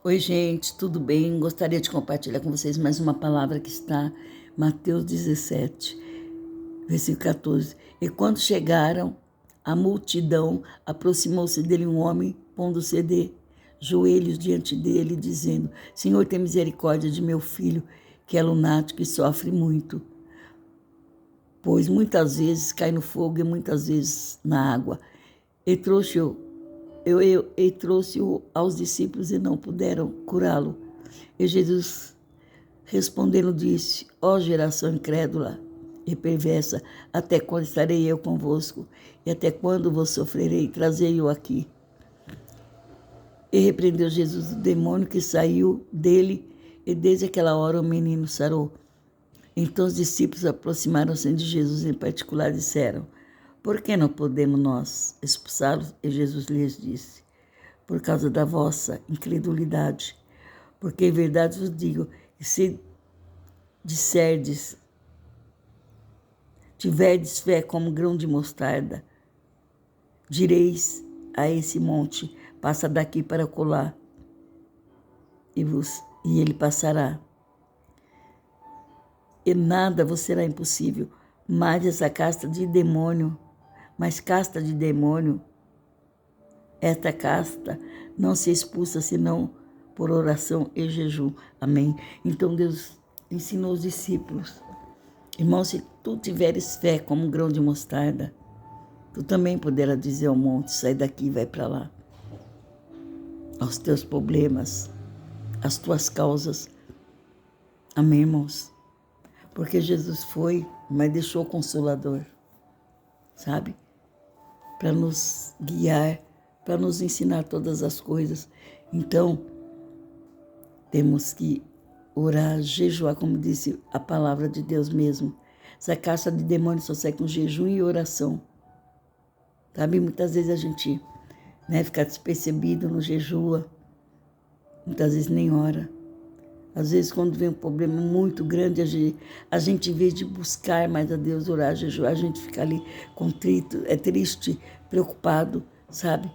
Oi, gente, tudo bem? Gostaria de compartilhar com vocês mais uma palavra que está em Mateus 17, versículo 14. E quando chegaram, a multidão aproximou-se dele um homem, pondo-se de joelhos diante dele, dizendo: Senhor, tem misericórdia de meu filho, que é lunático e sofre muito, pois muitas vezes cai no fogo e muitas vezes na água. E trouxe-o aos discípulos e não puderam curá-lo. E Jesus respondendo disse: Ó geração incrédula e perversa, até quando estarei eu convosco? E até quando vos sofrerei? Trazei-o aqui. E repreendeu Jesus o demônio que saiu dele, e desde aquela hora o menino sarou. Então os discípulos aproximaram-se de Jesus em particular e disseram: Por que não podemos nós expulsá-lo? E Jesus lhes disse: Por causa da vossa incredulidade. Porque em verdade vos digo que se disserdes, tiverdes fé como grão de mostarda, direis a esse monte: passa daqui para colar, e ele passará. E nada vos será impossível. Mas essa casta de demônio, esta casta não se expulsa senão por oração e jejum. Amém? Então Deus ensinou os discípulos: irmão, se tu tiveres fé como um grão de mostarda, tu também poderás dizer ao monte: sai daqui e vai para lá. Aos teus problemas, às tuas causas. Amém, irmãos? Porque Jesus foi, mas deixou o Consolador, sabe? Para nos guiar, para nos ensinar todas as coisas. Então, temos que orar, jejuar, como disse a palavra de Deus mesmo. Essa caixa de demônios só sai com jejum e oração. Sabe, muitas vezes a gente fica despercebido, não jejua, muitas vezes nem ora. Às vezes, quando vem um problema muito grande, a gente, em vez de buscar mais a Deus, orar, jejuar, a gente fica ali contrito, é triste, preocupado, sabe?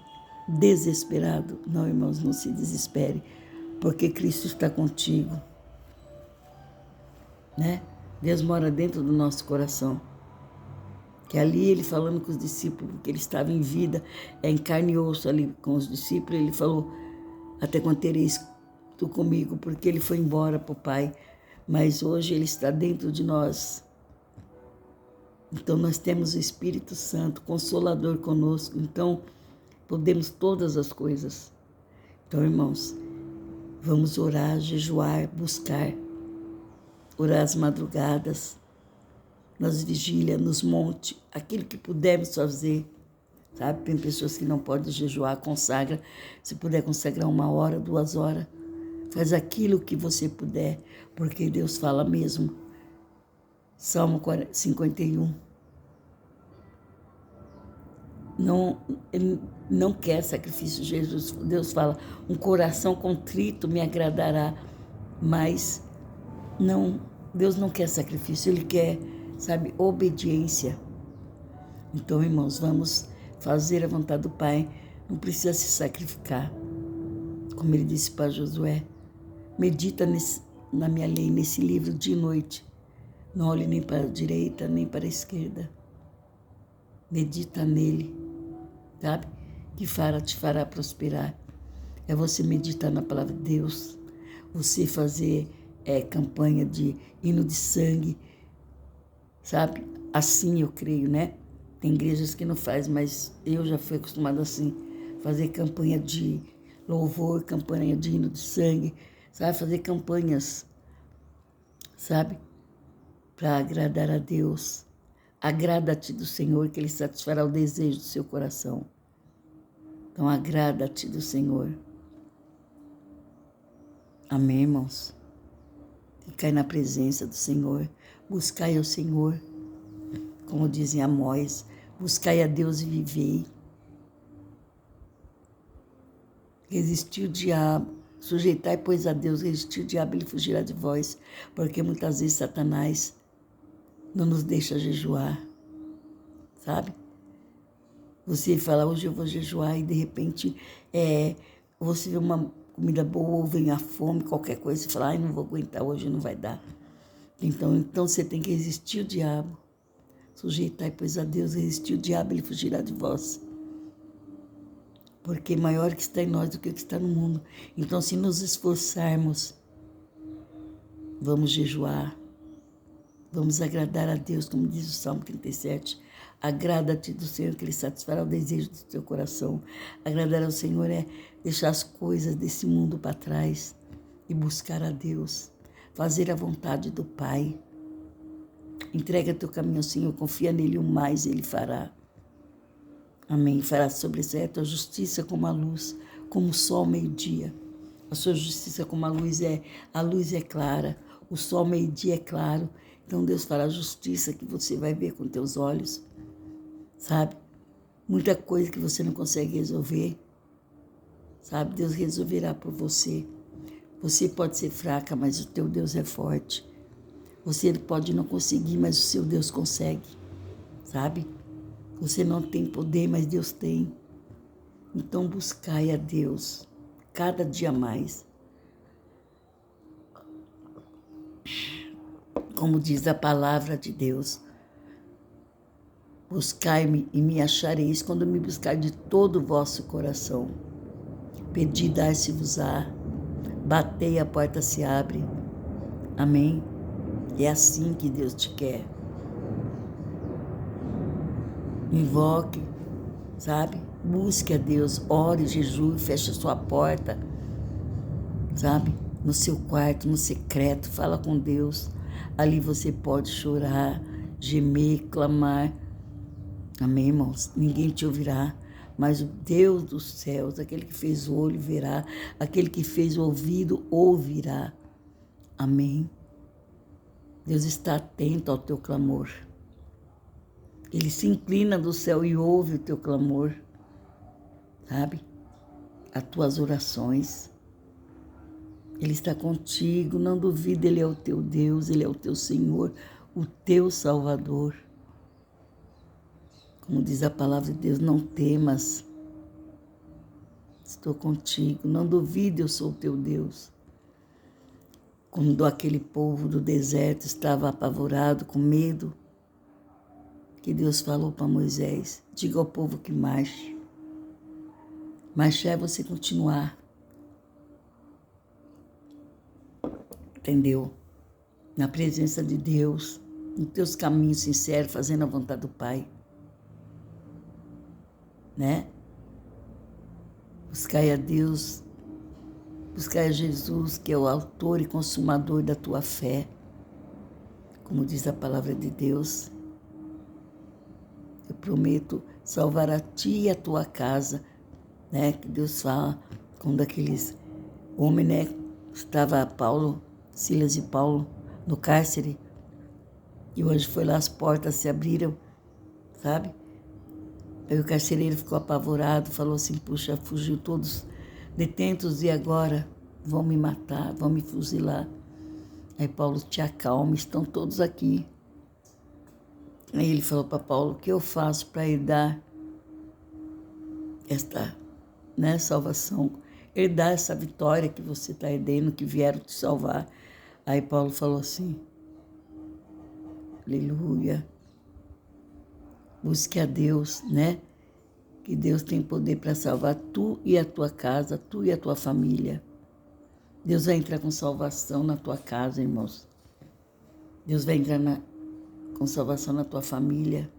Desesperado. Não, irmãos, não se desespere, porque Cristo está contigo, né? Deus mora dentro do nosso coração. Que ali ele falando com os discípulos, que ele estava em vida, em carne e osso ali com os discípulos, ele falou: até quando tereis tu comigo? Porque ele foi embora para o Pai, mas hoje ele está dentro de nós. Então nós temos o Espírito Santo, Consolador conosco, então podemos todas as coisas. Então, irmãos, vamos orar, jejuar, buscar, orar às madrugadas, nas vigílias, nos montes, aquilo que pudermos fazer, sabe? Tem pessoas que não podem jejuar, consagra. Se puder consagrar 1 hora, 2 horas, faz aquilo que você puder, porque Deus fala mesmo. Salmo 51. Ele não quer sacrifício. Deus fala: um coração contrito me agradará. Mas Deus não quer sacrifício, Ele quer, sabe, obediência. Então, irmãos, vamos fazer a vontade do Pai. Não precisa se sacrificar. Como Ele disse para Josué: medita na minha lei, nesse livro de noite. Não olhe nem para a direita, nem para a esquerda. Medita nele, sabe? Que te fará prosperar. É você meditar na palavra de Deus. Você fazer campanha de hino de sangue, sabe? Assim eu creio, né? Tem igrejas que não faz, mas eu já fui acostumada assim. Fazer campanha de louvor, campanha de hino de sangue, sabe? Fazer campanhas, sabe? Para agradar a Deus. Agrada-te do Senhor, que Ele satisfará o desejo do seu coração. Então, agrada-te do Senhor. Amém, irmãos? Ficai na presença do Senhor. Buscai o Senhor. Como dizem Amós, buscai a Deus e vivei. Resistir o diabo. Sujeitai, pois, a Deus, resistir o diabo, ele fugirá de vós. Porque muitas vezes Satanás não nos deixa jejuar, sabe? Você fala: hoje eu vou jejuar, e de repente você vê comida boa ou vem a fome, qualquer coisa, você fala, ai, não vou aguentar, hoje não vai dar. Então você tem que resistir o diabo. Sujeitai, pois, a Deus, resistir o diabo, ele fugirá de vós. Porque maior que está em nós do que o que está no mundo. Então, se nos esforçarmos, vamos jejuar, vamos agradar a Deus, como diz o Salmo 37. Agrada-te do Senhor, que Ele satisfará o desejo do teu coração. Agradar ao Senhor é deixar as coisas desse mundo para trás e buscar a Deus. Fazer a vontade do Pai. Entrega teu caminho ao Senhor, confia nele, o mais Ele fará. Amém. Fará sobressair a tua justiça como a luz, como o sol ao meio-dia. A sua justiça como a luz é clara, o sol ao meio-dia é claro. Então Deus fará justiça que você vai ver com teus olhos, sabe? Muita coisa que você não consegue resolver, sabe? Deus resolverá por você. Você pode ser fraca, mas o teu Deus é forte. Você pode não conseguir, mas o seu Deus consegue, sabe? Você não tem poder, mas Deus tem. Então buscai a Deus cada dia mais. Como diz a palavra de Deus, buscai-me e me achareis quando me buscar de todo o vosso coração. Pedi, dar-se-vos-á, batei, a porta se abre. Amém? É assim que Deus te quer. Invoque, sabe? Busque a Deus, ore, jejue, feche a sua porta, sabe? No seu quarto, no secreto, fala com Deus. Ali você pode chorar, gemer, clamar. Amém, irmãos? Ninguém te ouvirá, mas o Deus dos céus, aquele que fez o olho, verá. Aquele que fez o ouvido, ouvirá. Amém? Deus está atento ao teu clamor. Ele se inclina do céu e ouve o teu clamor, sabe? As tuas orações. Ele está contigo, não duvide, Ele é o teu Deus, Ele é o teu Senhor, o teu Salvador. Como diz a palavra de Deus, não temas, estou contigo, não duvide, eu sou o teu Deus. Quando aquele povo do deserto estava apavorado, com medo, que Deus falou para Moisés, diga ao povo que marche. Marchar é você continuar. Entendeu? Na presença de Deus, nos teus caminhos sinceros, fazendo a vontade do Pai. Né? Buscai a Deus, buscai a Jesus, que é o autor e consumador da tua fé. Como diz a palavra de Deus. Eu prometo salvar a ti e a tua casa, né? Que Deus fala quando aqueles homens, né? Estava Paulo, Silas e Paulo no cárcere, e o anjo foi lá, as portas se abriram, sabe? Aí o carcereiro ficou apavorado, falou assim, puxa, fugiu todos detentos e agora vão me matar, vão me fuzilar. Aí Paulo, te acalma, estão todos aqui. Aí ele falou para Paulo, o que eu faço para herdar esta, né, salvação, herdar essa vitória que você está herdando, que vieram te salvar. Aí Paulo falou assim, aleluia, busque a Deus, né? Que Deus tem poder para salvar tu e a tua casa, tu e a tua família. Deus vai entrar com salvação na tua casa, irmãos. Deus vai entrar com salvação na tua família.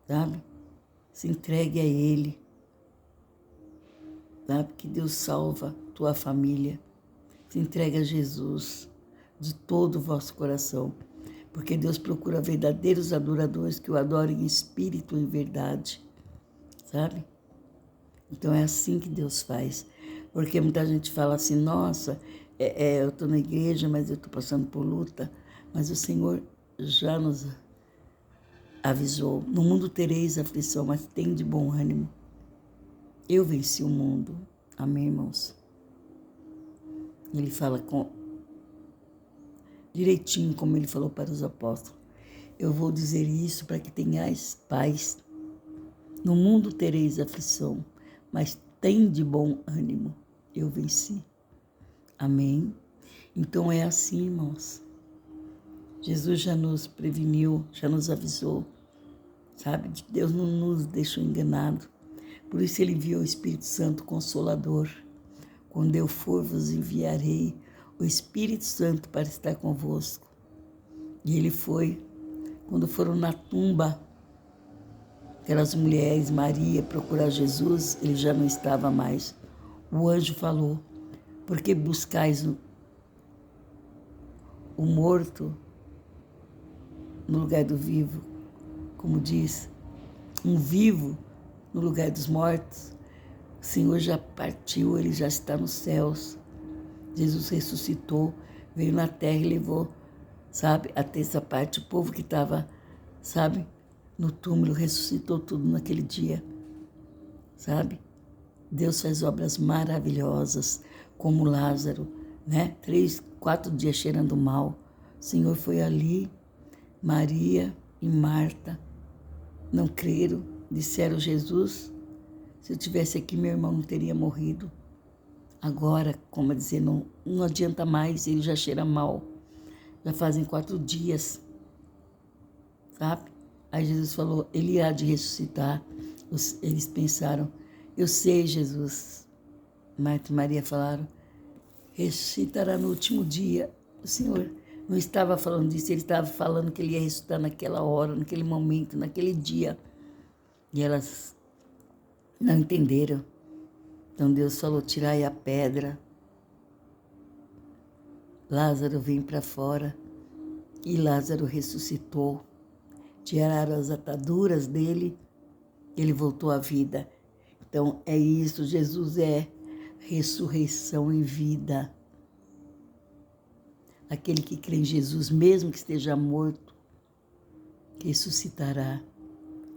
Sabe? Se entregue a Ele. Sabe? Que Deus salva tua família. Se entregue a Jesus de todo o vosso coração. Porque Deus procura verdadeiros adoradores que o adorem em espírito e em verdade. Sabe? Então é assim que Deus faz. Porque muita gente fala assim, nossa, eu estou na igreja, mas eu estou passando por luta. Mas o Senhor já nos avisou. No mundo tereis aflição, mas tem de bom ânimo. Eu venci o mundo. Amém, irmãos? Ele fala direitinho, como ele falou para os apóstolos. Eu vou dizer isso para que tenhais paz. No mundo tereis aflição, mas tem de bom ânimo, eu venci. Amém? Então é assim, irmãos. Jesus já nos preveniu, já nos avisou, sabe? Deus não nos deixou enganado. Por isso ele enviou o Espírito Santo Consolador. Quando eu for, vos enviarei o Espírito Santo para estar convosco. E ele foi. Quando foram na tumba, aquelas mulheres, Maria, procurar Jesus, ele já não estava mais. O anjo falou, por que buscais o morto no lugar do vivo? Como diz, um vivo no lugar dos mortos. O Senhor já partiu, ele já está nos céus. Jesus ressuscitou, veio na terra e levou, sabe, a terça parte. O povo que estava, sabe, no túmulo, ressuscitou tudo naquele dia, sabe? Deus faz obras maravilhosas, como Lázaro, né? 3, 4 dias cheirando mal. O Senhor foi ali, Maria e Marta não creram, disseram, Jesus, se eu tivesse aqui, meu irmão não teria morrido. Agora, como dizer, não adianta mais, ele já cheira mal. Já fazem 4 dias, sabe? Aí Jesus falou, ele há de ressuscitar. Eles pensaram, eu sei, Jesus. Marta e Maria falaram, ressuscitará no último dia. O Senhor não estava falando disso, ele estava falando que ele ia ressuscitar naquela hora, naquele momento, naquele dia. E elas não entenderam. Então Deus falou, tirai a pedra. Lázaro vem para fora. E Lázaro ressuscitou. Tiraram as ataduras dele. Ele voltou à vida. Então é isso, Jesus é ressurreição e vida. Aquele que crê em Jesus, mesmo que esteja morto, ressuscitará.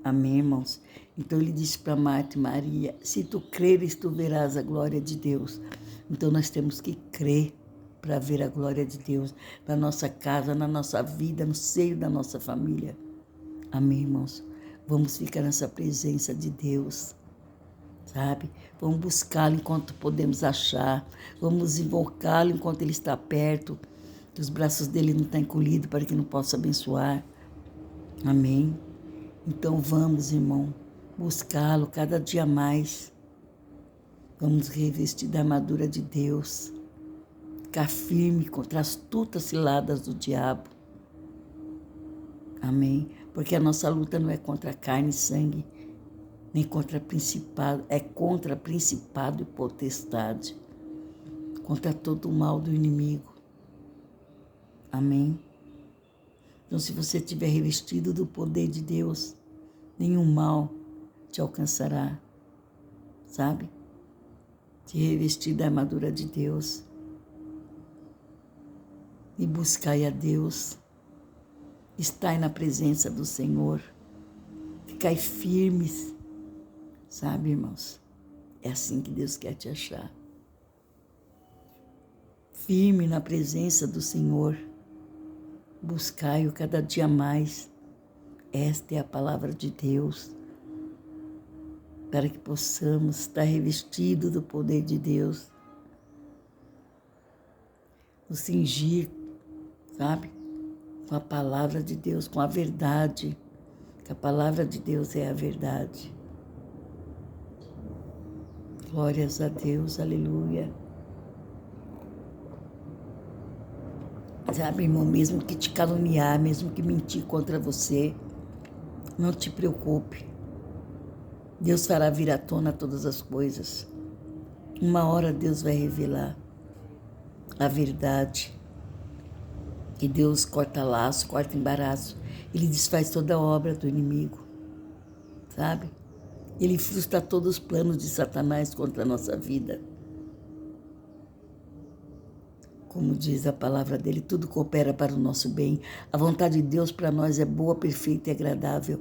Amém, irmãos? Então ele disse para Marta e Maria, se tu creres, tu verás a glória de Deus. Então nós temos que crer para ver a glória de Deus na nossa casa, na nossa vida, no seio da nossa família. Amém, irmãos? Vamos ficar nessa presença de Deus, sabe? Vamos buscá-lo enquanto podemos achar. Vamos invocá-lo enquanto ele está perto, que os braços dele não estão encolhidos para que não possa abençoar. Amém? Então vamos, irmão, buscá-lo cada dia mais. Vamos revestir da armadura de Deus. Ficar firme contra as astutas ciladas do diabo. Amém? Porque a nossa luta não é contra carne e sangue, nem contra principado, é contra principado e potestade. Contra todo o mal do inimigo. Amém? Então, se você estiver revestido do poder de Deus, nenhum mal te alcançará, sabe? Te revestir da armadura de Deus e buscai a Deus, estai na presença do Senhor, ficai firmes, sabe, irmãos? É assim que Deus quer te achar. Firme na presença do Senhor, buscai-o cada dia mais. Esta é a palavra de Deus, para que possamos estar revestidos do poder de Deus, nos cingir, sabe? Com a palavra de Deus, com a verdade, que a palavra de Deus é a verdade. Glórias a Deus, aleluia. Sabe, irmão, mesmo que te caluniar, mesmo que mentir contra você, não te preocupe. Deus fará vir à tona todas as coisas. Uma hora Deus vai revelar a verdade. E Deus corta laço, corta embaraço. Ele desfaz toda a obra do inimigo, sabe? Ele frustra todos os planos de Satanás contra a nossa vida. Como diz a palavra dele, tudo coopera para o nosso bem. A vontade de Deus para nós é boa, perfeita e agradável.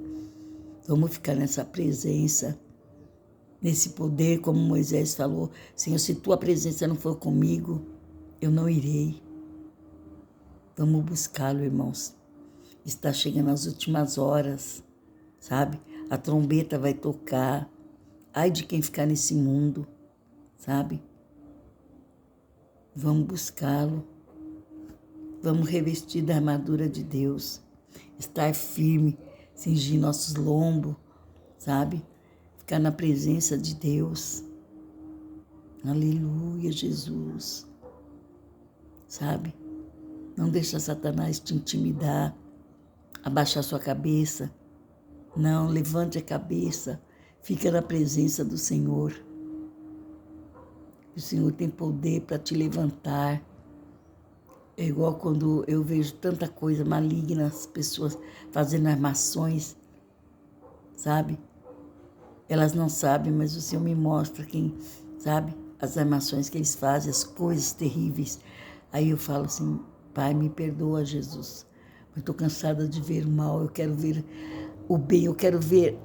Vamos ficar nessa presença, nesse poder, como Moisés falou. Senhor, se tua presença não for comigo, eu não irei. Vamos buscá-lo, irmãos. Está chegando as últimas horas, sabe? A trombeta vai tocar. Ai de quem ficar nesse mundo, sabe? Vamos buscá-lo. Vamos revestir da armadura de Deus. Estar firme, cingir nossos lombos, sabe? Ficar na presença de Deus. Aleluia, Jesus. Sabe? Não deixa Satanás te intimidar, abaixar sua cabeça. Não, levante a cabeça. Fica na presença do Senhor. O Senhor tem poder para te levantar. É igual quando eu vejo tanta coisa maligna, as pessoas fazendo armações, sabe? Elas não sabem, mas o Senhor me mostra quem, sabe? As armações que eles fazem, as coisas terríveis. Aí eu falo assim, Pai, me perdoa, Jesus. Eu estou cansada de ver o mal, eu quero ver o bem, eu quero ver,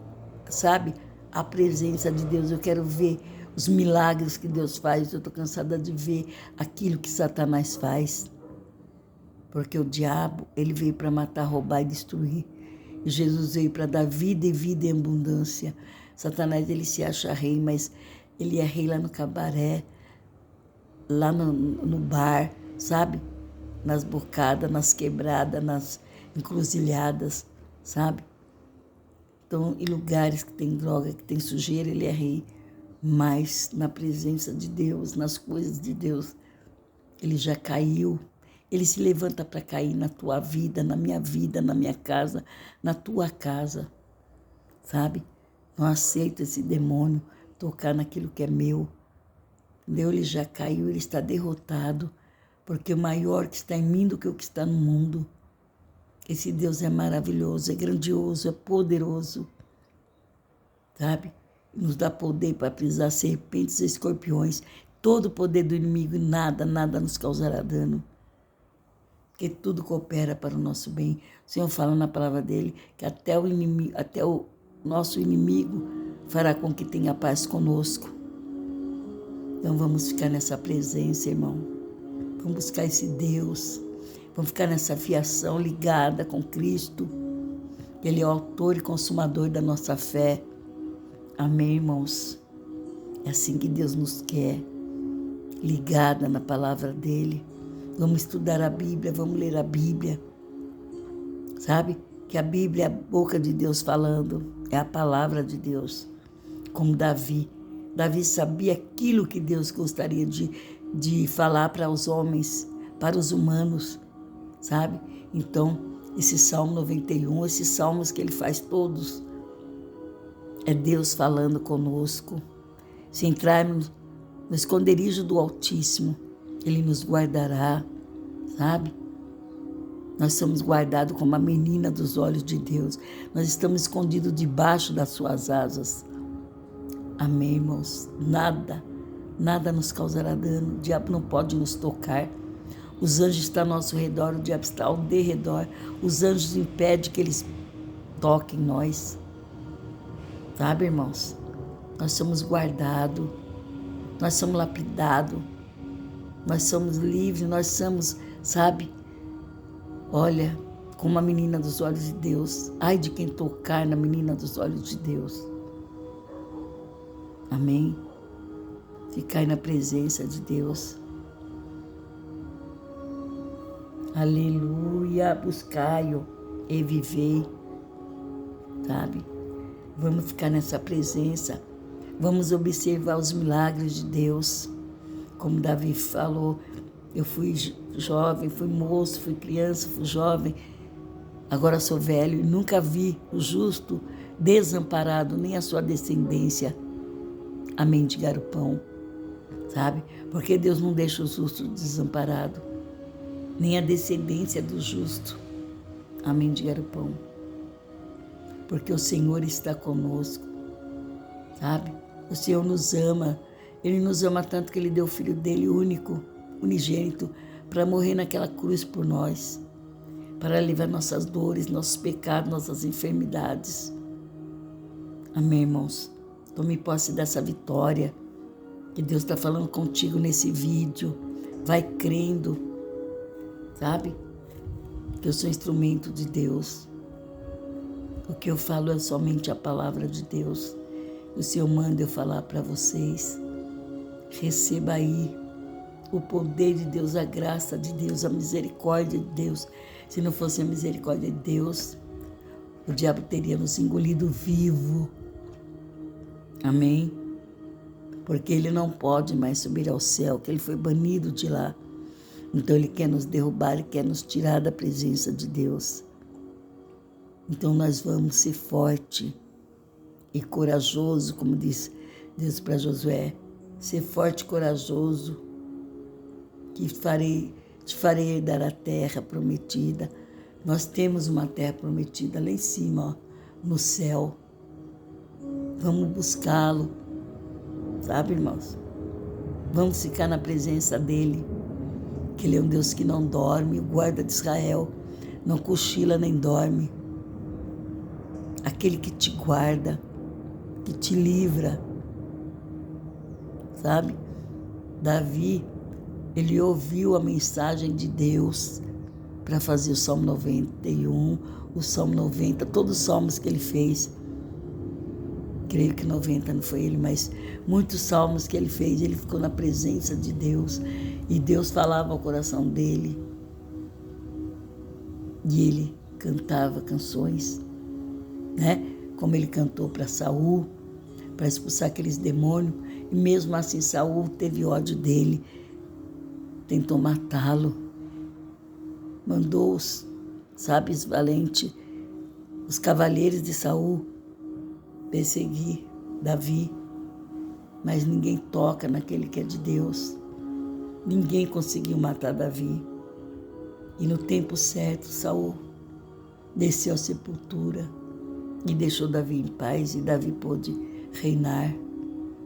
sabe? A presença de Deus, eu quero ver os milagres que Deus faz. Eu estou cansada de ver aquilo que Satanás faz. Porque o diabo, ele veio para matar, roubar e destruir. E Jesus veio para dar vida e vida em abundância. Satanás, ele se acha rei, mas ele é rei lá no cabaré, lá no bar, sabe? Nas bocadas, nas quebradas, nas encruzilhadas, sabe? Então, em lugares que tem droga, que tem sujeira, ele é rei. Mas na presença de Deus, nas coisas de Deus, ele já caiu. Ele se levanta para cair na tua vida, na minha casa, na tua casa, sabe? Não aceita esse demônio tocar naquilo que é meu. Entendeu? Ele já caiu, ele está derrotado, porque o maior que está em mim do que o que está no mundo. Esse Deus é maravilhoso, é grandioso, é poderoso, sabe? Nos dá poder para pisar serpentes e escorpiões, todo o poder do inimigo e nada nos causará dano. Porque tudo coopera para o nosso bem. O Senhor fala na palavra dele que até o nosso inimigo fará com que tenha paz conosco. Então vamos ficar nessa presença, irmão. Vamos buscar esse Deus. Vamos ficar nessa fiação ligada com Cristo. Ele é o autor e consumador da nossa fé. Amém, irmãos? É assim que Deus nos quer, ligada na palavra dele. Vamos estudar a Bíblia, vamos ler a Bíblia. Sabe? Que a Bíblia é a boca de Deus falando, é a palavra de Deus. Como Davi. Davi sabia aquilo que Deus gostaria de falar para os homens, para os humanos, sabe? Então, esse Salmo 91, esses salmos que ele faz todos, é Deus falando conosco. Se entrarmos no esconderijo do Altíssimo, Ele nos guardará, sabe? Nós somos guardados como a menina dos olhos de Deus. Nós estamos escondidos debaixo das suas asas. Amém, irmãos? Nada nos causará dano. O diabo não pode nos tocar. Os anjos estão ao nosso redor, o diabo está ao derredor. Os anjos impedem que eles toquem nós. Sabe, irmãos? Nós somos guardados. Nós somos lapidados. Nós somos livres, nós somos, sabe? Olha, como a menina dos olhos de Deus. Ai de quem tocar na menina dos olhos de Deus. Amém? Ficar na presença de Deus. Aleluia, buscai-o e vivei, sabe? Vamos ficar nessa presença. Vamos observar os milagres de Deus. Como Davi falou, eu fui jovem, fui moço, fui criança, fui jovem, agora sou velho e nunca vi o justo desamparado, nem a sua descendência a mendigar o pão, sabe? Porque Deus não deixa o justo desamparado, nem a descendência do justo a mendigar o pão. Porque o Senhor está conosco, sabe? O Senhor nos ama. Ele nos ama tanto que Ele deu o Filho dele único, unigênito, para morrer naquela cruz por nós, para levar nossas dores, nossos pecados, nossas enfermidades. Amém, irmãos? Tome posse dessa vitória que Deus está falando contigo nesse vídeo. Vai crendo, sabe? Que eu sou instrumento de Deus. O que eu falo é somente a palavra de Deus. O Senhor manda eu falar para vocês. Receba aí o poder de Deus, a graça de Deus, a misericórdia de Deus. Se não fosse a misericórdia de Deus, o diabo teria nos engolido vivo. Amém? Porque ele não pode mais subir ao céu, que ele foi banido de lá. Então ele quer nos derrubar, ele quer nos tirar da presença de Deus. Então nós vamos ser forte e corajoso, como diz Deus para Josué. Ser forte e corajoso, que te farei herdar a terra prometida. Nós temos uma terra prometida lá em cima, ó, no céu. Vamos buscá-lo, sabe, irmãos? Vamos ficar na presença dele, que ele é um Deus que não dorme, o guarda de Israel, não cochila nem dorme. Aquele que te guarda, que te livra, sabe? Davi, ele ouviu a mensagem de Deus para fazer o Salmo 91, o Salmo 90, todos os salmos que ele fez. Creio que 90 não foi ele, mas muitos salmos que ele fez, ele ficou na presença de Deus e Deus falava ao coração dele e ele cantava canções, né? Como ele cantou para Saul, para expulsar aqueles demônios, e mesmo assim Saul teve ódio dele, tentou matá-lo, mandou os sábios valentes, os cavaleiros de Saul, perseguir Davi, mas ninguém toca naquele que é de Deus. Ninguém conseguiu matar Davi. E no tempo certo, Saul desceu à sepultura e deixou Davi em paz, e Davi pôde reinar.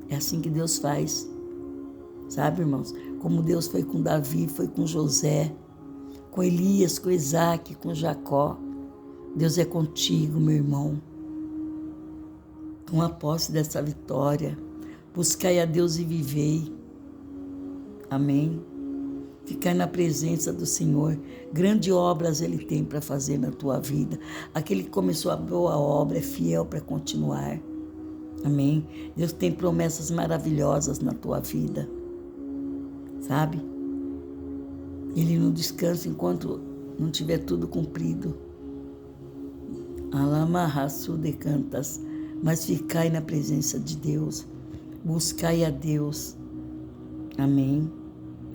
É assim que Deus faz, sabe, irmãos? Como Deus foi com Davi, foi com José, com Elias, com Isaac, com Jacó. Deus é contigo, meu irmão. Toma posse dessa vitória. Buscai a Deus e vivei. Amém? Ficai na presença do Senhor. Grandes obras Ele tem para fazer na tua vida. Aquele que começou a boa obra é fiel para continuar. Amém? Deus tem promessas maravilhosas na tua vida. Sabe? Ele não descansa enquanto não tiver tudo cumprido. Alamarraçu de cantas. Mas ficai na presença de Deus. Buscai a Deus. Amém?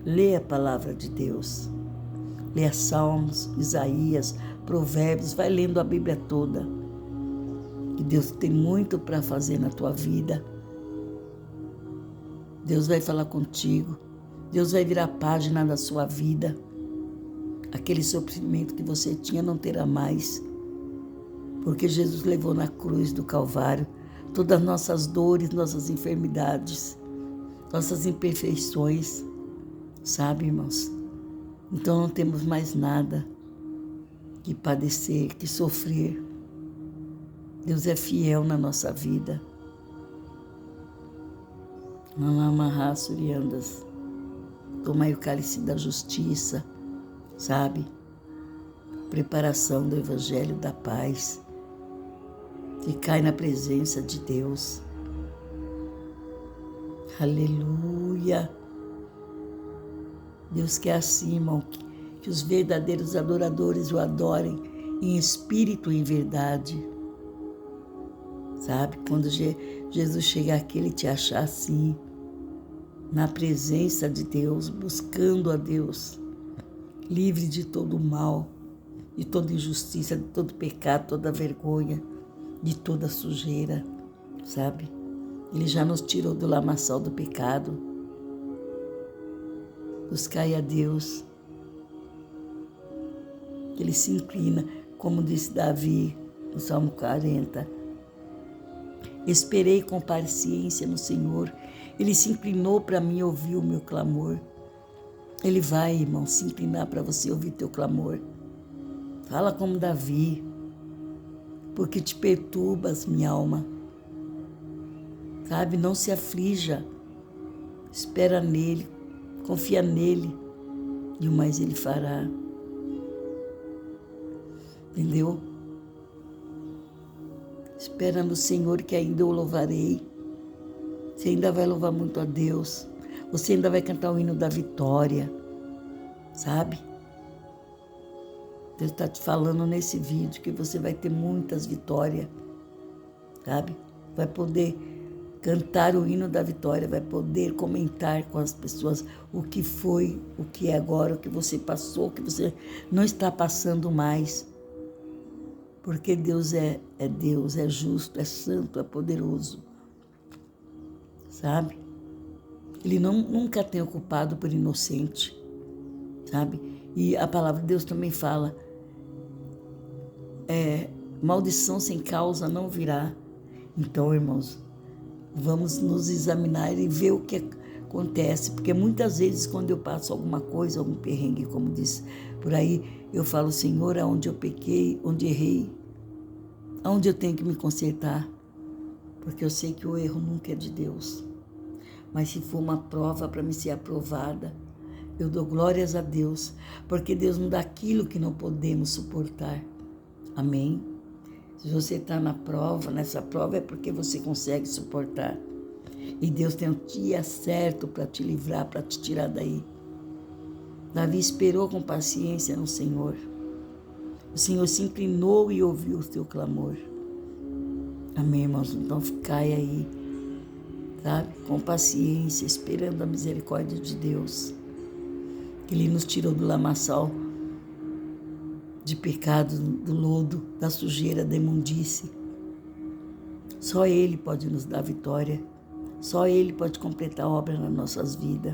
Lê a palavra de Deus. Lê Salmos, Isaías, Provérbios. Vai lendo a Bíblia toda. Que Deus tem muito para fazer na tua vida. Deus vai falar contigo. Deus vai virar a página da sua vida. Aquele sofrimento que você tinha não terá mais. Porque Jesus levou na cruz do Calvário todas as nossas dores, nossas enfermidades, nossas imperfeições. Sabe, irmãos? Então não temos mais nada que padecer, que sofrer. Deus é fiel na nossa vida. Malamarra suriandas. Tomai o cálice da justiça, sabe? Preparação do Evangelho da paz. Ficai na presença de Deus. Aleluia. Deus quer assim, irmão, que os verdadeiros adoradores o adorem em espírito e em verdade. Sabe, quando Jesus chegar aqui, Ele te achar assim, na presença de Deus, buscando a Deus, livre de todo o mal, de toda injustiça, de todo pecado, toda vergonha, de toda sujeira, sabe? Ele já nos tirou do lamaçal do pecado. Buscai a Deus. Ele se inclina, como disse Davi no Salmo 40. Esperei com paciência no Senhor. Ele se inclinou para mim e ouviu o meu clamor. Ele vai, irmão, se inclinar para você ouvir teu clamor. Fala como Davi. Porque te perturbas, minha alma. Sabe, não se aflija. Espera nele, confia nele, e o mais ele fará. Entendeu? Espera no Senhor, que ainda o louvarei. Você ainda vai louvar muito a Deus. Você ainda vai cantar o hino da vitória, sabe? Deus está te falando nesse vídeo que você vai ter muitas vitórias, sabe? Vai poder cantar o hino da vitória, vai poder comentar com as pessoas o que foi, o que é agora, o que você passou, o que você não está passando mais. Porque Deus é Deus, é justo, é santo, é poderoso, sabe? Ele nunca tem ocupado por inocente, sabe? E a palavra de Deus também fala, maldição sem causa não virá. Então, irmãos, vamos nos examinar e ver o que acontece, porque muitas vezes quando eu passo alguma coisa, algum perrengue, como diz por aí, eu falo, Senhor, aonde eu pequei, onde errei, aonde eu tenho que me consertar, porque eu sei que o erro nunca é de Deus. Mas se for uma prova para me ser aprovada, eu dou glórias a Deus, porque Deus não dá aquilo que não podemos suportar. Amém? Se você está nessa prova é porque você consegue suportar. E Deus tem um dia certo para te livrar, para te tirar daí. Davi esperou com paciência no Senhor. O Senhor se inclinou e ouviu o seu clamor. Amém, irmãos? Então ficai aí, sabe? Com paciência, esperando a misericórdia de Deus. Que Ele nos tirou do lamaçal de pecado, do lodo, da sujeira, da imundície. Só Ele pode nos dar vitória. Só Ele pode completar a obra nas nossas vidas.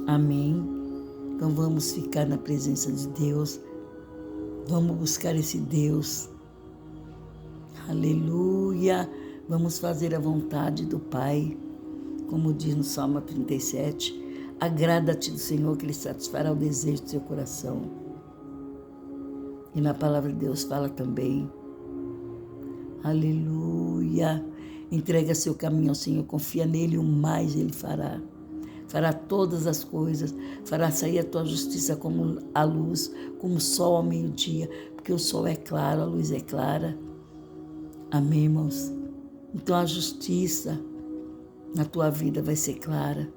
Amém? Então vamos ficar na presença de Deus. Vamos buscar esse Deus. Aleluia! Vamos fazer a vontade do Pai. Como diz no Salmo 37, agrada-te do Senhor que Ele satisfará o desejo do seu coração. E na palavra de Deus fala também, aleluia, entrega seu caminho ao Senhor, confia nele, o mais Ele fará. Fará todas as coisas, fará sair a tua justiça como a luz, como o sol ao meio-dia, porque o sol é claro, a luz é clara. Amém, irmãos? Então a justiça na tua vida vai ser clara.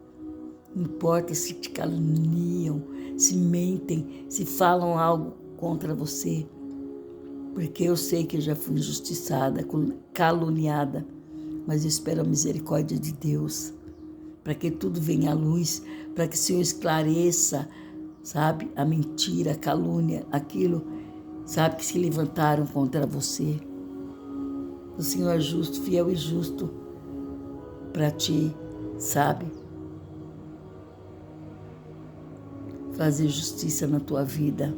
Não importa se te caluniam, se mentem, se falam algo contra você, porque eu sei que eu já fui injustiçada, caluniada, mas eu espero a misericórdia de Deus, para que tudo venha à luz, para que o Senhor esclareça, sabe, a mentira, a calúnia, aquilo, sabe, que se levantaram contra você. O Senhor é justo, fiel e justo para ti, sabe, fazer justiça na tua vida.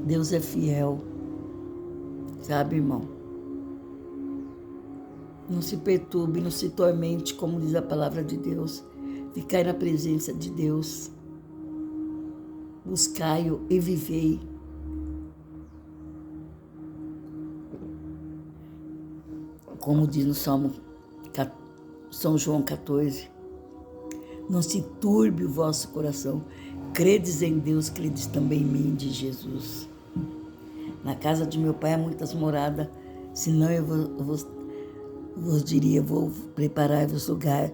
Deus é fiel, sabe, irmão? Não se perturbe, não se tormente, como diz a palavra de Deus. Ficai na presença de Deus. Buscai-o e vivei. Como diz no São João 14. Não se turbe o vosso coração. Credes em Deus, credes também em mim, de Jesus. Na casa de meu pai há muitas moradas, senão eu vos diria, vou preparar-vos lugar.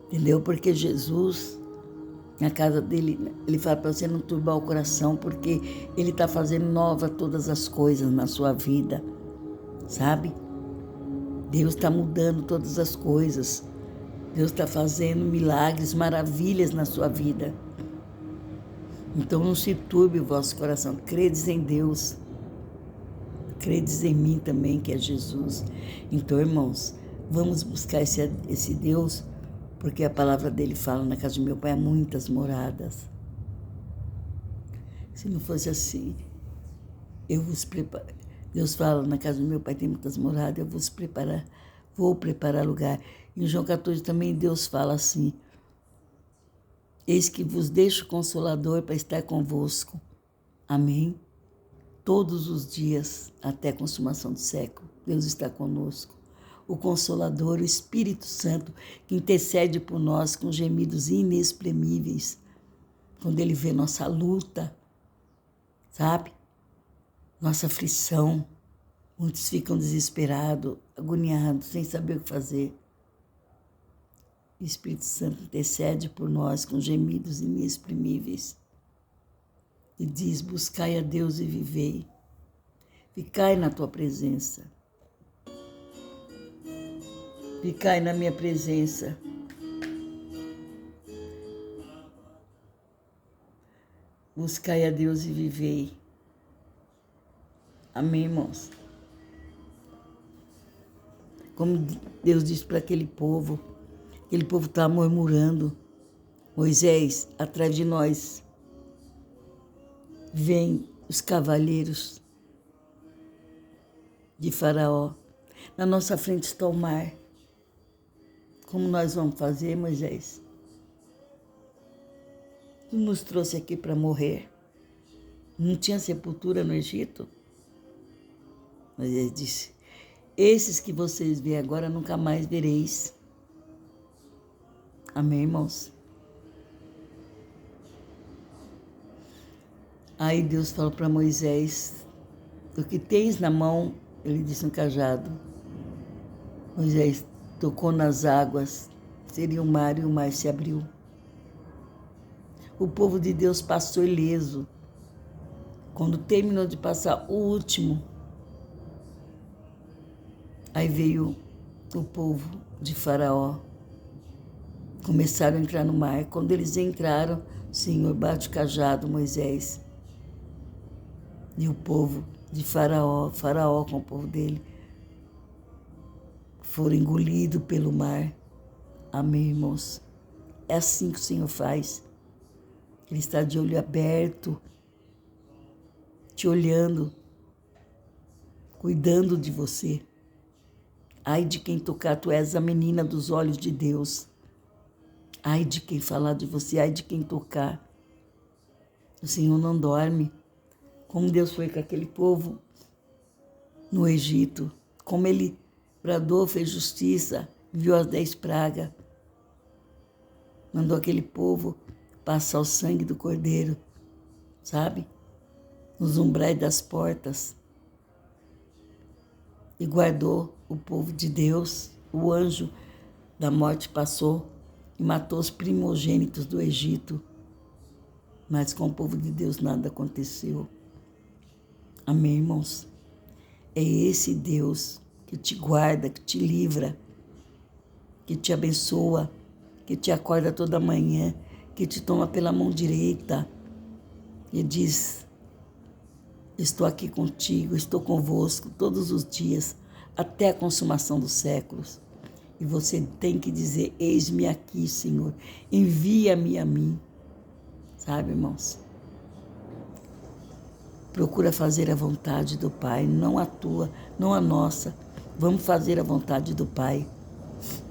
Entendeu? Porque Jesus, na casa dele, ele fala para você não turbar o coração, porque ele está fazendo nova todas as coisas na sua vida, sabe? Deus está mudando todas as coisas. Deus está fazendo milagres, maravilhas na sua vida. Então não se turbe o vosso coração. Credes em Deus. Credes em mim também, que é Jesus. Então, irmãos, vamos buscar esse Deus, porque a palavra dele fala, na casa de meu pai há muitas moradas. Se não fosse assim, eu vos preparo. Deus fala, na casa do meu pai tem muitas moradas, eu vos preparar, vou preparar lugar. Em João 14 também Deus fala assim, eis que vos deixo Consolador para estar convosco. Amém? Todos os dias, até a consumação do século, Deus está conosco. O Consolador, o Espírito Santo, que intercede por nós com gemidos inexprimíveis, quando Ele vê nossa luta, sabe? Nossa aflição. Muitos ficam desesperados, agoniados, sem saber o que fazer. O Espírito Santo intercede por nós com gemidos inexprimíveis e diz: buscai a Deus e vivei. Ficai na tua presença. Ficai na minha presença. Buscai a Deus e vivei. Amém, irmãos? Como Deus disse para aquele povo estava murmurando: Moisés, atrás de nós vêm os cavaleiros de Faraó. Na nossa frente está o mar. Como nós vamos fazer, Moisés? Tu nos trouxe aqui para morrer. Não tinha sepultura no Egito? Moisés disse: esses que vocês veem agora nunca mais vereis. Amém, irmãos? Aí Deus falou para Moisés: o que tens na mão, ele disse, um cajado. Moisés tocou nas águas, seria o mar, e o mar se abriu. O povo de Deus passou ileso. Quando terminou de passar o último, aí veio o povo de Faraó. Começaram a entrar no mar. Quando eles entraram, o Senhor bate o cajado, Moisés. E o povo de Faraó com o povo dele, foram engolidos pelo mar. Amém, irmãos? É assim que o Senhor faz. Ele está de olho aberto, te olhando, cuidando de você. Ai de quem tocar, tu és a menina dos olhos de Deus. Ai de quem falar de você, ai de quem tocar. O Senhor não dorme. Como Deus foi com aquele povo no Egito, como Ele bradou, fez justiça, viu as 10 pragas, mandou aquele povo passar o sangue do Cordeiro, sabe? Nos umbrais das portas. E guardou o povo de Deus. O anjo da morte passou e matou os primogênitos do Egito. Mas com o povo de Deus nada aconteceu. Amém, irmãos? É esse Deus que te guarda, que te livra, que te abençoa, que te acorda toda manhã, que te toma pela mão direita e diz: estou aqui contigo, estou convosco todos os dias, até a consumação dos séculos. E você tem que dizer: eis-me aqui, Senhor, envia-me a mim. Sabe, irmãos? Procura fazer a vontade do Pai, não a tua, não a nossa. Vamos fazer a vontade do Pai,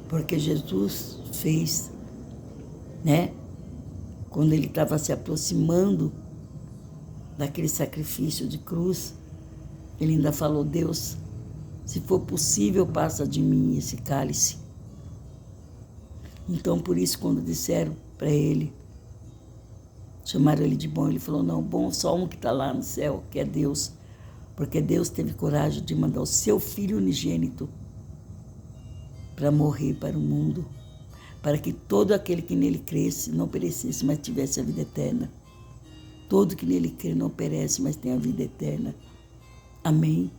porque Jesus fez, né? Quando ele estava se aproximando daquele sacrifício de cruz, ele ainda falou: Deus, se for possível, passa de mim esse cálice. Então, por isso, quando disseram para ele, chamaram ele de bom, ele falou: não, bom só um que está lá no céu, que é Deus. Porque Deus teve coragem de mandar o seu Filho unigênito para morrer para o mundo, para que todo aquele que nele cresce não perecesse, mas tivesse a vida eterna. Todo que nele crê não perece, mas tem a vida eterna. Amém?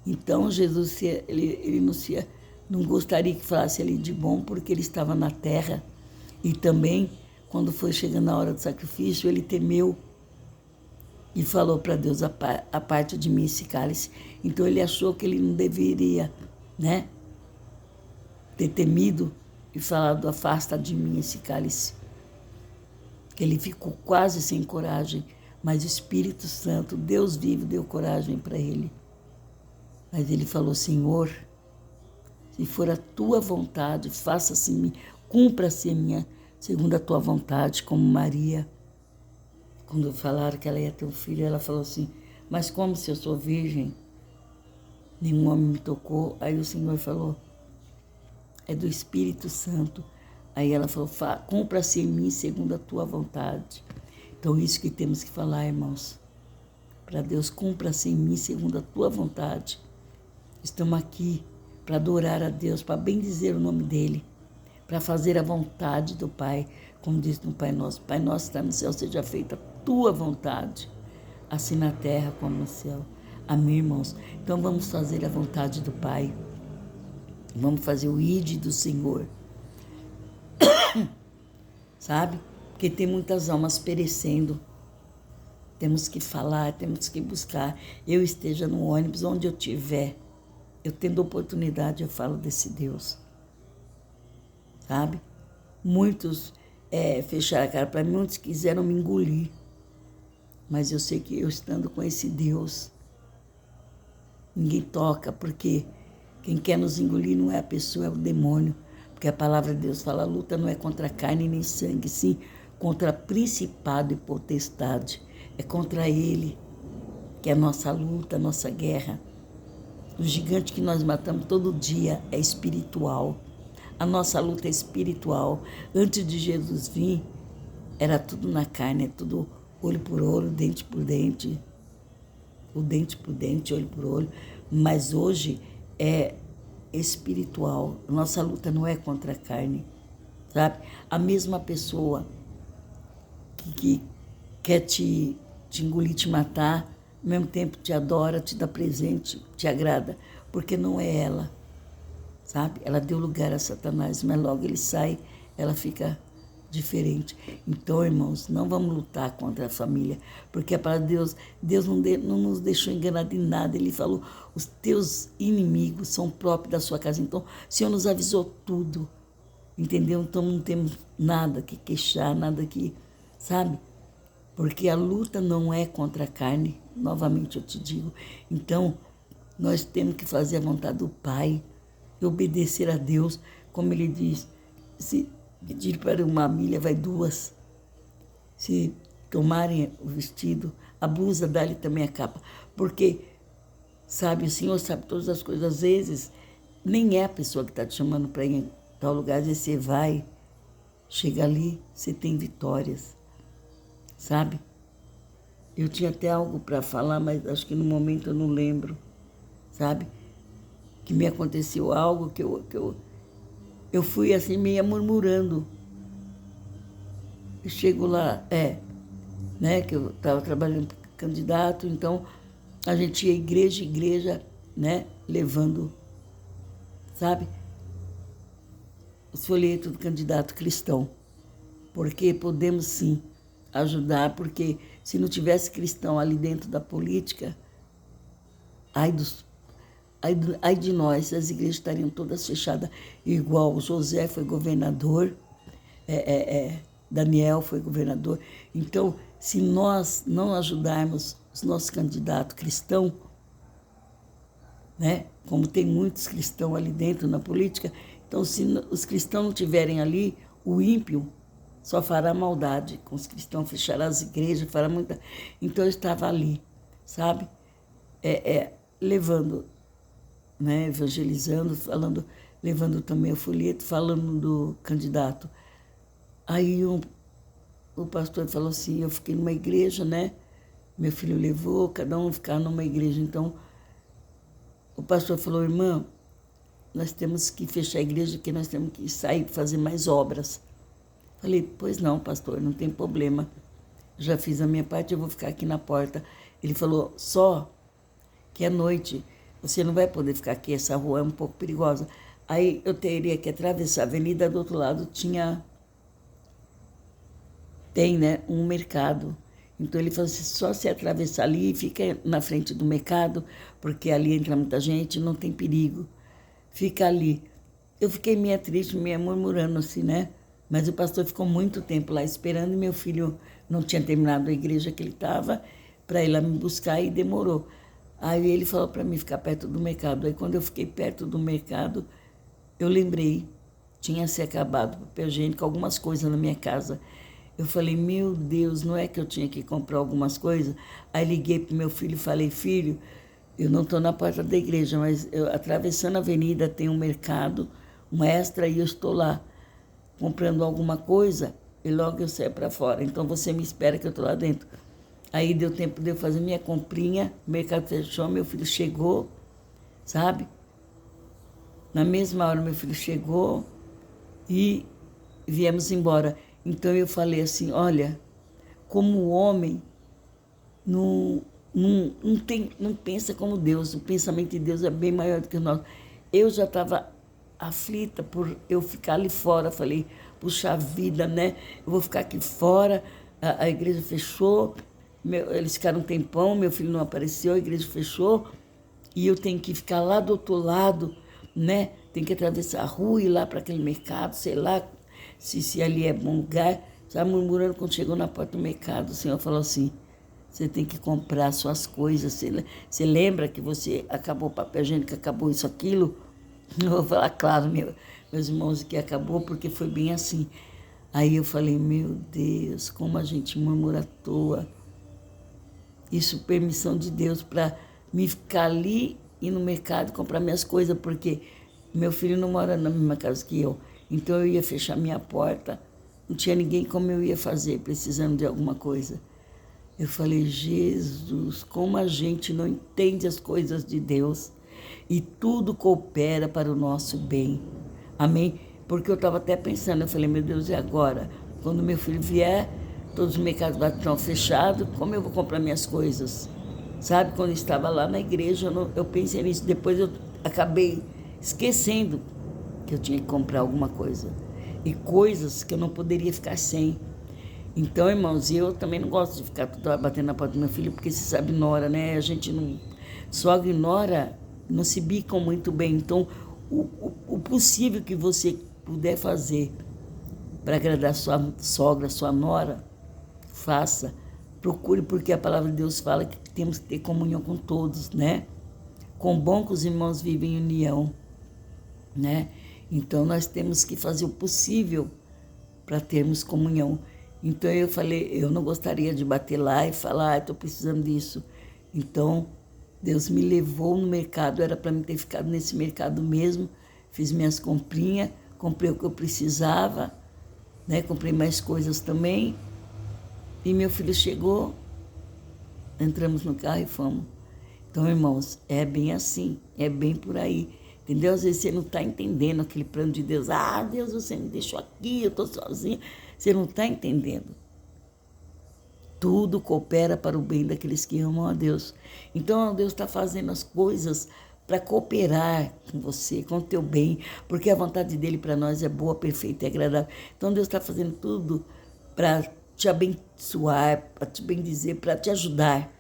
Então, Jesus, ele não gostaria que falasse ele de bom, porque ele estava na terra. E também, quando foi chegando a hora do sacrifício, ele temeu e falou para Deus: a parte de mim esse cálice. Então, ele achou que ele não deveria, né, ter temido e falado: afasta de mim esse cálice. Que ele ficou quase sem coragem, mas o Espírito Santo, Deus vivo, deu coragem para ele. Mas ele falou: Senhor, se for a tua vontade, faça-se em mim, cumpra-se em mim, segundo a tua vontade, como Maria. Quando falaram que ela ia ter um filho, ela falou assim: mas como se eu sou virgem? Nenhum homem me tocou. Aí o Senhor falou: é do Espírito Santo. Aí ela falou: cumpra-se em mim segundo a tua vontade. Então, isso que temos que falar, irmãos. Para Deus: cumpra-se em mim segundo a tua vontade. Estamos aqui para adorar a Deus, para bendizer o nome dEle, para fazer a vontade do Pai, como diz no Pai Nosso. Pai Nosso está no céu, seja feita a tua vontade, assim na terra como no céu. Amém, irmãos? Então vamos fazer a vontade do Pai. Vamos fazer o ide do Senhor. Sabe? Porque tem muitas almas perecendo. Temos que falar, temos que buscar. Eu esteja no ônibus, onde eu estiver, eu tendo oportunidade, eu falo desse Deus. Sabe? Muitos fecharam a cara para mim, muitos quiseram me engolir. Mas eu sei que eu estando com esse Deus, ninguém toca, porque quem quer nos engolir não é a pessoa, é o demônio. Porque a palavra de Deus fala, a luta não é contra carne nem sangue, sim contra principado e potestade. É contra ele que é a nossa luta, a nossa guerra. O gigante que nós matamos todo dia é espiritual. A nossa luta é espiritual. Antes de Jesus vir, era tudo na carne, é tudo olho por olho, dente por dente. O dente por dente, olho por olho. Mas hoje é espiritual. Nossa luta não é contra a carne, sabe? A mesma pessoa que quer te engolir, te matar, ao mesmo tempo te adora, te dá presente, te agrada, porque não é ela, sabe? Ela deu lugar a Satanás, mas logo ele sai, ela fica diferente. Então, irmãos, não vamos lutar contra a família, porque para Deus não nos deixou enganar de nada. Ele falou, os teus inimigos são próprios da sua casa. Então, o Senhor nos avisou tudo, entendeu? Então, não temos nada que queixar, nada que, sabe? Porque a luta não é contra a carne, novamente eu te digo. Então, nós temos que fazer a vontade do Pai e obedecer a Deus, como ele diz, se pedir para uma milha, vai duas. Se tomarem o vestido, a blusa, dá-lhe também a capa. Porque, sabe, o Senhor sabe todas as coisas. Às vezes, nem é a pessoa que está te chamando para ir em tal lugar. Às vezes você vai, chega ali, você tem vitórias, sabe? Eu tinha até algo para falar, mas acho que no momento eu não lembro, sabe? Que me aconteceu algo que eu fui assim, meio murmurando. Eu chego lá, né, que eu estava trabalhando para candidato, então a gente ia igreja, né, levando, sabe, os folhetos do candidato cristão. Porque podemos sim ajudar, porque se não tivesse cristão ali dentro da política, ai de nós, as igrejas estariam todas fechadas, igual José foi governador, Daniel foi governador. Então, se nós não ajudarmos os nossos candidatos cristãos, né, como tem muitos cristãos ali dentro na política, então se os cristãos não estiverem ali, o ímpio só fará maldade com os cristãos, fechará as igrejas, fará muita... Então eu estava ali, sabe, levando, né, evangelizando, falando, levando também o folheto, falando do candidato. Aí o pastor falou assim, eu fiquei numa igreja, né, meu filho levou, cada um ficava numa igreja. Então o pastor falou, irmã, nós temos que fechar a igreja, porque nós temos que sair para fazer mais obras. Falei, pois não, pastor, não tem problema. Já fiz a minha parte, eu vou ficar aqui na porta. Ele falou, só que à noite você não vai poder ficar aqui, essa rua é um pouco perigosa. Aí eu teria que atravessar a avenida, do outro lado tem, né, um mercado. Então ele falou assim, só se atravessar ali, fica na frente do mercado, porque ali entra muita gente, não tem perigo. Fica ali. Eu fiquei meio triste, meio murmurando assim, né? Mas o pastor ficou muito tempo lá esperando e meu filho não tinha terminado a igreja que ele estava para ir lá me buscar e demorou. Aí ele falou para mim ficar perto do mercado. Aí quando eu fiquei perto do mercado, eu lembrei, tinha se acabado o papel higiênico, algumas coisas na minha casa. Eu falei, meu Deus, não é que eu tinha que comprar algumas coisas? Aí liguei para o meu filho e falei, filho, eu não estou na porta da igreja, mas atravessando a avenida tem um mercado, um extra, e eu estou lá comprando alguma coisa e logo eu saio para fora. Então você me espera que eu estou lá dentro. Aí deu tempo de eu fazer minha comprinha, o mercado fechou, meu filho chegou, sabe? Na mesma hora meu filho chegou e viemos embora. Então eu falei assim, olha, como o homem não pensa como Deus, o pensamento de Deus é bem maior do que o nosso. Eu já estava aflita por eu ficar ali fora, falei, puxa vida, né? Eu vou ficar aqui fora, a igreja fechou, eles ficaram um tempão, meu filho não apareceu, a igreja fechou, e eu tenho que ficar lá do outro lado, né? Tem que atravessar a rua, ir lá para aquele mercado, sei lá se ali é bom lugar. Estava murmurando quando chegou na porta do mercado. O Senhor falou assim, você tem que comprar suas coisas. Você lembra que você acabou o papel higiênico, acabou isso, aquilo? Eu vou falar, claro, meus irmãos, que acabou, porque foi bem assim. Aí eu falei, meu Deus, como a gente murmura à toa. Isso, permissão de Deus para me ficar ali, ir no mercado, comprar minhas coisas, porque meu filho não mora na mesma casa que eu. Então eu ia fechar minha porta, não tinha ninguém como eu ia fazer, precisando de alguma coisa. Eu falei, Jesus, como a gente não entende as coisas de Deus e tudo coopera para o nosso bem. Amém? Porque eu estava até pensando, eu falei, meu Deus, e agora? Quando meu filho vier, todos os mercados estão fechados, como eu vou comprar minhas coisas? Sabe, quando eu estava lá na igreja, eu pensei nisso. Depois eu acabei esquecendo que eu tinha que comprar alguma coisa. E coisas que eu não poderia ficar sem. Então, irmãos, eu também não gosto de ficar toda hora batendo na porta do meu filho, porque você sabe, nora, né? A gente não... Sogra e nora não se bicam muito bem. Então, o possível que você puder fazer para agradar sua sogra, sua nora, faça. Procure, porque a palavra de Deus fala que temos que ter comunhão com todos, né? Com bom que os irmãos vivem em união, né? Então, nós temos que fazer o possível para termos comunhão. Então, eu falei, eu não gostaria de bater lá e falar, estou precisando disso. Então, Deus me levou no mercado, era para mim ter ficado nesse mercado mesmo, fiz minhas comprinhas, comprei o que eu precisava, né? Comprei mais coisas também. E meu filho chegou, entramos no carro e fomos. Então, irmãos, é bem assim, é bem por aí. Entendeu? Às vezes você não está entendendo aquele plano de Deus. Ah, Deus, você me deixou aqui, eu estou sozinha. Você não está entendendo. Tudo coopera para o bem daqueles que amam a Deus. Então, Deus está fazendo as coisas para cooperar com você, com o teu bem, porque a vontade dele para nós é boa, perfeita e agradável. Então, Deus está fazendo tudo para te abençoar, para te bendizer, para te ajudar.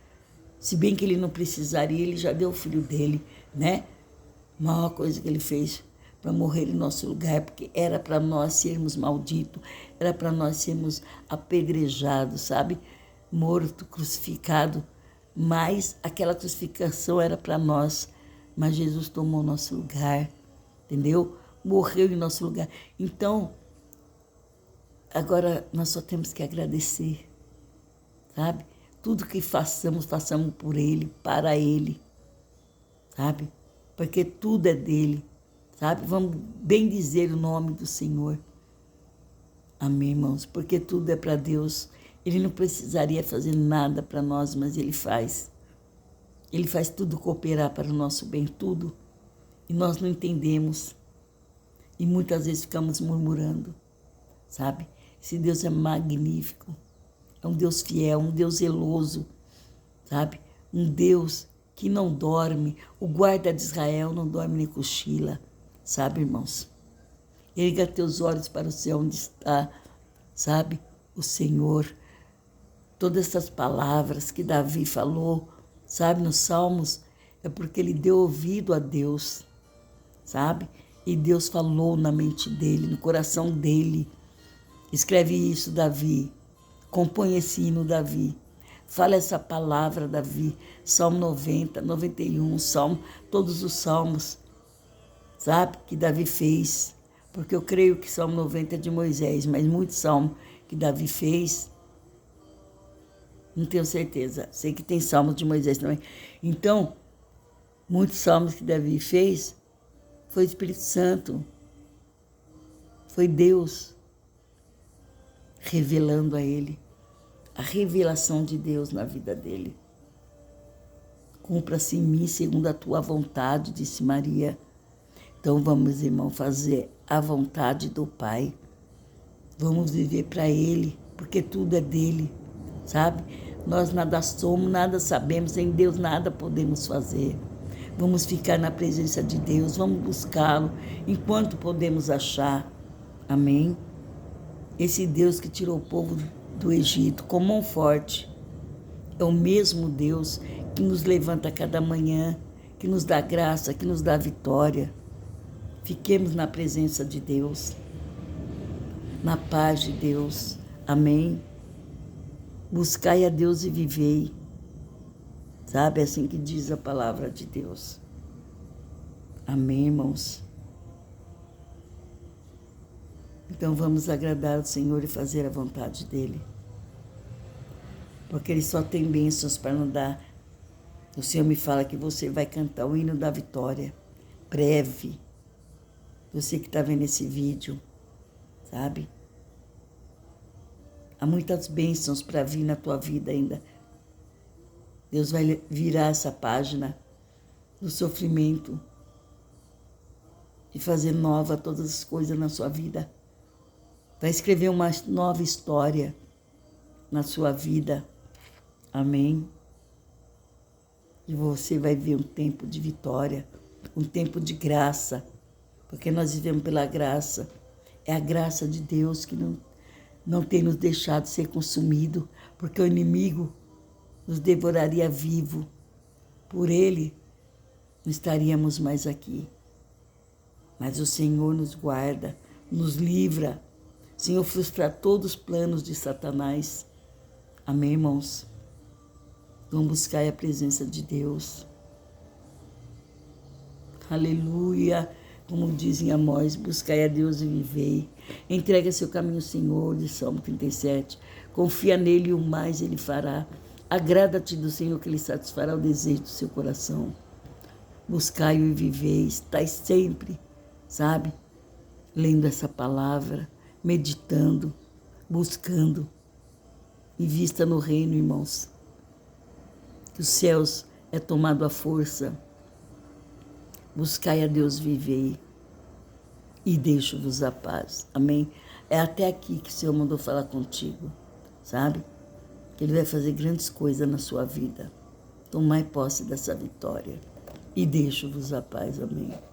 Se bem que ele não precisaria, ele já deu o filho dele, né? A maior coisa que ele fez para morrer em nosso lugar, porque era para nós sermos malditos, era para nós sermos apedrejados, sabe? Morto, crucificado, mas aquela crucificação era para nós, mas Jesus tomou nosso lugar, entendeu? Morreu em nosso lugar. Então, agora nós só temos que agradecer, sabe? Tudo que façamos, façamos por Ele, para Ele, sabe? Porque tudo é dele, sabe? Vamos bem dizer o nome do Senhor. Amém, irmãos? Porque tudo é para Deus. Ele não precisaria fazer nada para nós, mas Ele faz. Ele faz tudo cooperar para o nosso bem, tudo. E nós não entendemos. E muitas vezes ficamos murmurando, sabe? Esse Deus é magnífico. É um Deus fiel, um Deus zeloso, sabe? Um Deus que não dorme. O guarda de Israel não dorme nem cochila, sabe, irmãos? Erga teus olhos para o céu onde está, sabe? O Senhor. Todas essas palavras que Davi falou, sabe, nos Salmos, é porque ele deu ouvido a Deus, sabe? E Deus falou na mente dele, no coração dele. Escreve isso, Davi. Compõe esse hino, Davi. Fala essa palavra, Davi. Salmo 90, 91, Salmo, todos os salmos, sabe, que Davi fez. Porque eu creio que Salmo 90 é de Moisés, mas muitos salmos que Davi fez, não tenho certeza. Sei que tem salmos de Moisés também. Então, muitos salmos que Davi fez, foi o Espírito Santo. Foi Deus revelando a ele. A revelação de Deus na vida dele. Cumpra-se em mim segundo a tua vontade, disse Maria. Então vamos, irmão, fazer a vontade do Pai. Vamos viver para Ele, porque tudo é dele, sabe? Nós nada somos, nada sabemos, sem Deus nada podemos fazer. Vamos ficar na presença de Deus, vamos buscá-lo enquanto podemos achar. Amém? Esse Deus que tirou o povo do Egito com mão forte é o mesmo Deus que nos levanta a cada manhã, que nos dá graça, que nos dá vitória. Fiquemos na presença de Deus, na paz de Deus. Amém? Buscai a Deus e vivei. Sabe, é assim que diz a palavra de Deus. Amém, irmãos? Então vamos agradar o Senhor e fazer a vontade dEle. Porque Ele só tem bênçãos para nos dar. O Senhor me fala que você vai cantar o hino da vitória. Breve. Você que está vendo esse vídeo, sabe? Há muitas bênçãos para vir na tua vida ainda. Deus vai virar essa página do sofrimento e fazer nova todas as coisas na sua vida. Vai escrever uma nova história na sua vida. Amém? E você vai ver um tempo de vitória, um tempo de graça, porque nós vivemos pela graça. É a graça de Deus que não tem nos deixado ser consumido, porque o inimigo nos devoraria vivo. Por ele, não estaríamos mais aqui. Mas o Senhor nos guarda, nos livra. O Senhor frustra todos os planos de Satanás. Amém, irmãos? Vamos buscar a presença de Deus. Aleluia. Como dizem Amós, buscai a Deus e vivei. Entrega seu caminho ao Senhor, de Salmo 37. Confia nele e o mais ele fará. Agrada-te do Senhor, que ele satisfará o desejo do seu coração. Buscai-o e vivei. Estais sempre, sabe, lendo essa palavra, meditando, buscando. Invista no reino, irmãos. Que os céus é tomado à força. Buscai a Deus, vivei. E deixo-vos a paz. Amém? É até aqui que o Senhor mandou falar contigo, sabe? Que Ele vai fazer grandes coisas na sua vida. Tomai posse dessa vitória. E deixo-vos a paz. Amém.